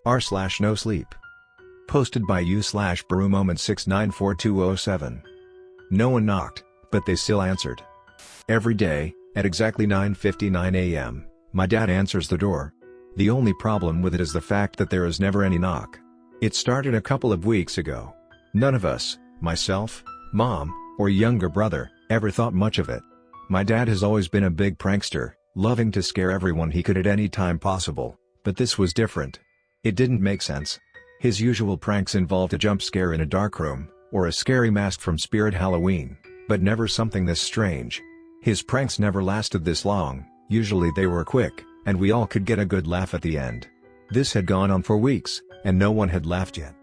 r/NoSleep. Posted by u/BaruMoment694207. No one knocked, but they still answered. Every day, at exactly 9:59 a.m., my dad answers the door. The only problem with it is the fact that there is never any knock. It started a couple of weeks ago. None of us, myself, mom, or younger brother, ever thought much of it. My dad has always been a big prankster, loving to scare everyone he could at any time possible, but this was different. It didn't make sense. His usual pranks involved a jump scare in a dark room, or a scary mask from Spirit Halloween, but never something this strange. His pranks never lasted this long, usually they were quick, and we all could get a good laugh at the end. This had gone on for weeks, and no one had laughed yet.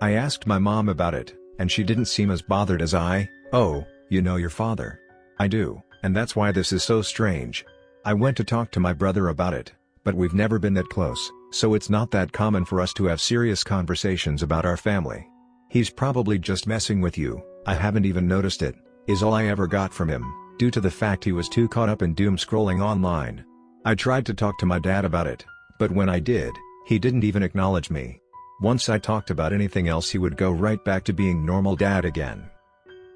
I asked my mom about it, and she didn't seem as bothered as I. "Oh, you know your father." "I do, and that's why this is so strange." I went to talk to my brother about it, but we've never been that close, so it's not that common for us to have serious conversations about our family. "He's probably just messing with you, I haven't even noticed it," is all I ever got from him, due to the fact he was too caught up in doom scrolling online. I tried to talk to my dad about it, but when I did, he didn't even acknowledge me. Once I talked about anything else, he would go right back to being normal dad again.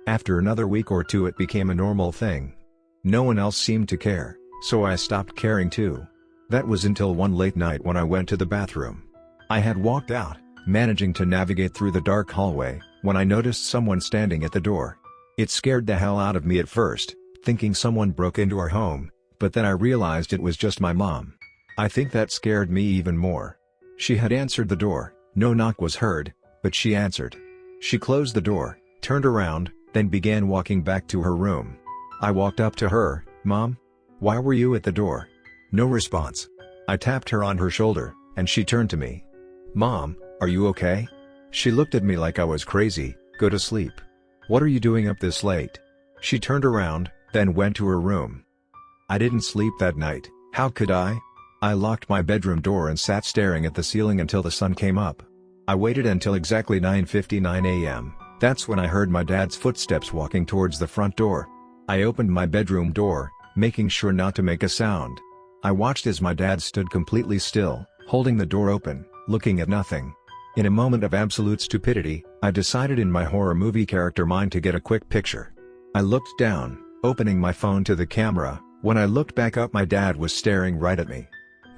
After another week or two, it became a normal thing. No one else seemed to care, so I stopped caring too. That was until one late night when I went to the bathroom. I had walked out, managing to navigate through the dark hallway, when I noticed someone standing at the door. It scared the hell out of me at first, thinking someone broke into our home, but then I realized it was just my mom. I think that scared me even more. She had answered the door, no knock was heard, but she answered. She closed the door, turned around, then began walking back to her room. I walked up to her. "Mom? Why were you at the door?" No response. I tapped her on her shoulder, and she turned to me. "Mom, are you okay?" She looked at me like I was crazy. "Go to sleep. What are you doing up this late?" She turned around, then went to her room. I didn't sleep that night. How could I? I locked my bedroom door and sat staring at the ceiling until the sun came up. I waited until exactly 9:59 a.m. That's when I heard my dad's footsteps walking towards the front door. I opened my bedroom door, making sure not to make a sound. I watched as my dad stood completely still, holding the door open, looking at nothing. In a moment of absolute stupidity, I decided in my horror movie character mind to get a quick picture. I looked down, opening my phone to the camera. When I looked back up, my dad was staring right at me.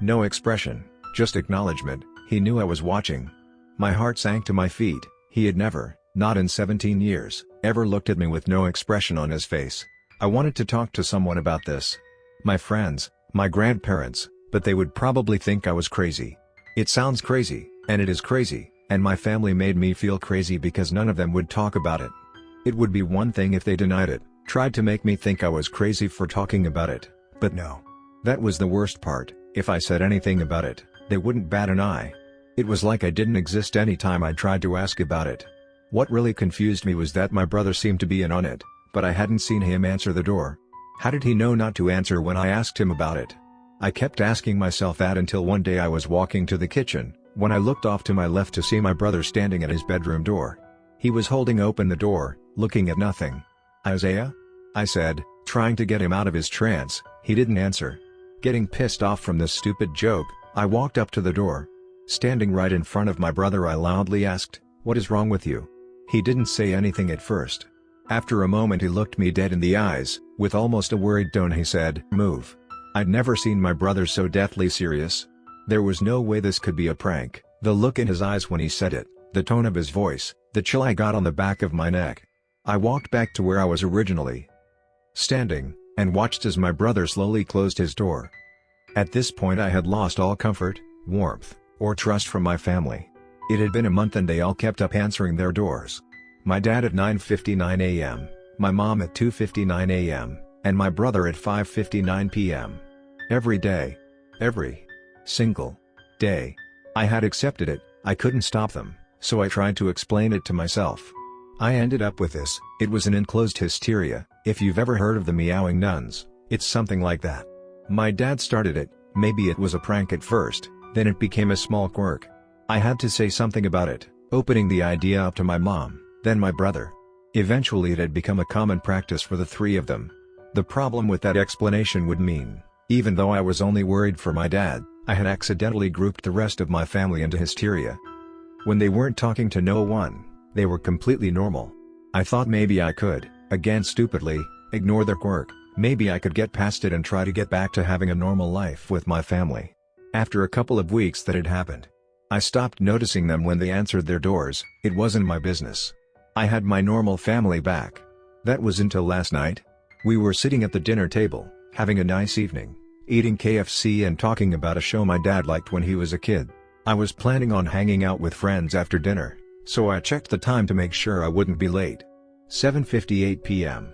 No expression, just acknowledgement. He knew I was watching. My heart sank to my feet. He had never, not in 17 years, ever looked at me with no expression on his face. I wanted to talk to someone about this. My friends, my grandparents, but they would probably think I was crazy. It sounds crazy, and it is crazy, and my family made me feel crazy because none of them would talk about it. It would be one thing if they denied it, tried to make me think I was crazy for talking about it, but no. That was the worst part. If I said anything about it, they wouldn't bat an eye. It was like I didn't exist any time I tried to ask about it. What really confused me was that my brother seemed to be in on it, but I hadn't seen him answer the door. How did he know not to answer when I asked him about it? I kept asking myself that until one day I was walking to the kitchen, when I looked off to my left to see my brother standing at his bedroom door. He was holding open the door, looking at nothing. "Isaiah?" I said, trying to get him out of his trance. He didn't answer. Getting pissed off from this stupid joke, I walked up to the door. Standing right in front of my brother, I loudly asked, "What is wrong with you?" He didn't say anything at first. After a moment he looked me dead in the eyes. With almost a worried tone he said, "Move." I'd never seen my brother so deathly serious. There was no way this could be a prank. The look in his eyes when he said it, the tone of his voice, the chill I got on the back of my neck. I walked back to where I was originally standing, and watched as my brother slowly closed his door. At this point I had lost all comfort, warmth, or trust from my family. It had been a month and they all kept up answering their doors. My dad at 9:59 a.m., my mom at 2:59 a.m., and my brother at 5:59 p.m. Every day. Every single day. I had accepted it. I couldn't stop them, so I tried to explain it to myself. I ended up with this. It was an enclosed hysteria. If you've ever heard of the meowing nuns, it's something like that. My dad started it. Maybe it was a prank at first, then it became a small quirk. I had to say something about it, opening the idea up to my mom, then my brother. Eventually it had become a common practice for the three of them. The problem with that explanation would mean, even though I was only worried for my dad, I had accidentally grouped the rest of my family into hysteria. When they weren't talking to no one, they were completely normal. I thought maybe I could, again stupidly, ignore their quirk, maybe I could get past it and try to get back to having a normal life with my family. After a couple of weeks that had happened, I stopped noticing them when they answered their doors. It wasn't my business. I had my normal family back. That was until last night. We were sitting at the dinner table, having a nice evening, eating KFC and talking about a show my dad liked when he was a kid. I was planning on hanging out with friends after dinner, so I checked the time to make sure I wouldn't be late. 7:58 p.m.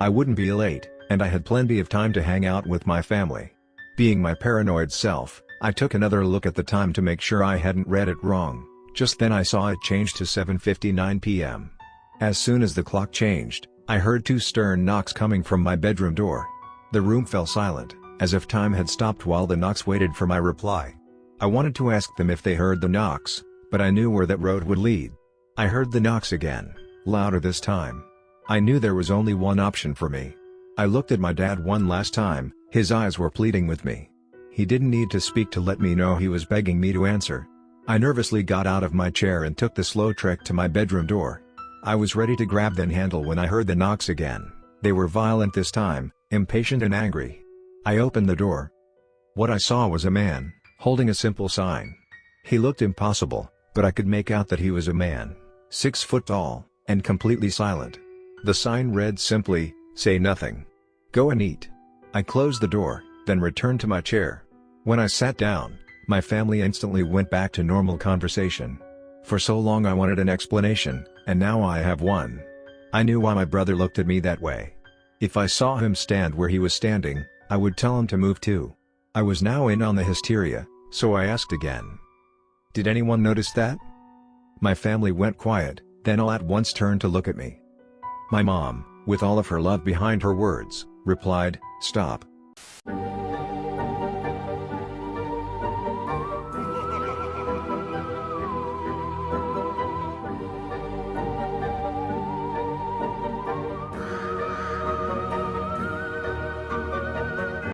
I wouldn't be late, and I had plenty of time to hang out with my family. Being my paranoid self, I took another look at the time to make sure I hadn't read it wrong. Just then I saw it change to 7:59 p.m. As soon as the clock changed, I heard two stern knocks coming from my bedroom door. The room fell silent, as if time had stopped while the knocks waited for my reply. I wanted to ask them if they heard the knocks, but I knew where that road would lead. I heard the knocks again, louder this time. I knew there was only one option for me. I looked at my dad one last time. His eyes were pleading with me. He didn't need to speak to let me know he was begging me to answer. I nervously got out of my chair and took the slow trek to my bedroom door. I was ready to grab the handle when I heard the knocks again. They were violent this time, impatient and angry. I opened the door. What I saw was a man, holding a simple sign. He looked impossible, but I could make out that he was a man, 6 foot tall, and completely silent. The sign read simply, "Say nothing. Go and eat." I closed the door, then returned to my chair. When I sat down, my family instantly went back to normal conversation. For so long I wanted an explanation, and now I have one. I knew why my brother looked at me that way. If I saw him stand where he was standing, I would tell him to move too. I was now in on the hysteria, so I asked again. Did anyone notice that? My family went quiet, then all at once turned to look at me. My mom, with all of her love behind her words, replied, "Stop."